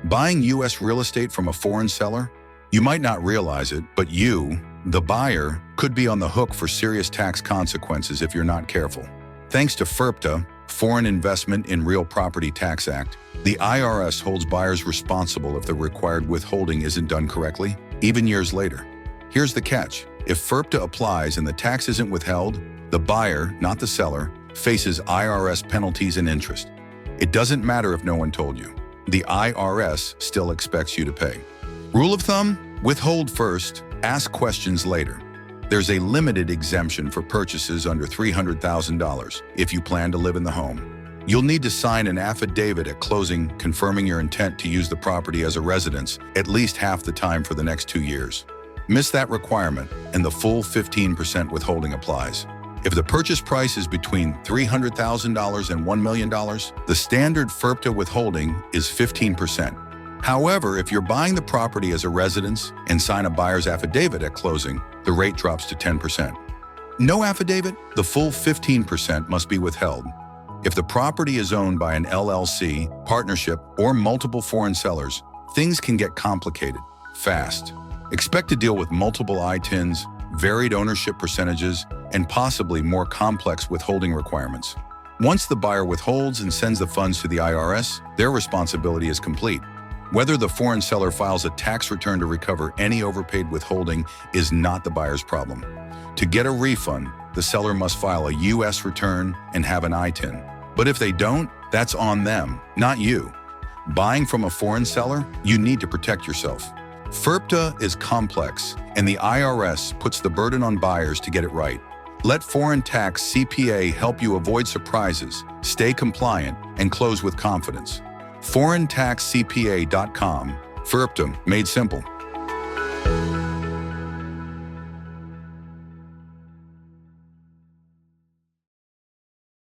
Buying U.S. real estate from a foreign seller? You might not realize it, but you, the buyer, could be on the hook for serious tax consequences if you're not careful. Thanks to FIRPTA, Foreign Investment in Real Property Tax Act, the IRS holds buyers responsible if the required withholding isn't done correctly, even years later. Here's the catch. If FIRPTA applies and the tax isn't withheld, the buyer, not the seller, faces IRS penalties and interest. It doesn't matter if no one told you. The IRS still expects you to pay. Rule of thumb: withhold first, ask questions later. There's a limited exemption for purchases under $300,000 if you plan to live in the home. You'll need to sign an affidavit at closing confirming your intent to use the property as a residence at least half the time for the next 2 years. Miss that requirement, and the full 15% withholding applies. If the purchase price is between $300,000 and $1 million, the standard FIRPTA withholding is 15%. However, if you're buying the property as a residence and sign a buyer's affidavit at closing, the rate drops to 10%. No affidavit? The full 15% must be withheld. If the property is owned by an LLC, partnership, or multiple foreign sellers, things can get complicated fast. Expect to deal with multiple ITINs, varied ownership percentages, and possibly more complex withholding requirements. Once the buyer withholds and sends the funds to the IRS, their responsibility is complete. Whether the foreign seller files a tax return to recover any overpaid withholding is not the buyer's problem. To get a refund, the seller must file a U.S. return and have an ITIN. But if they don't, that's on them, not you. Buying from a foreign seller, you need to protect yourself. FIRPTA is complex, and the IRS puts the burden on buyers to get it right. Let Foreign Tax CPA help you avoid surprises, stay compliant, and close with confidence. ForeignTaxCPA.com. FIRPTA, made simple.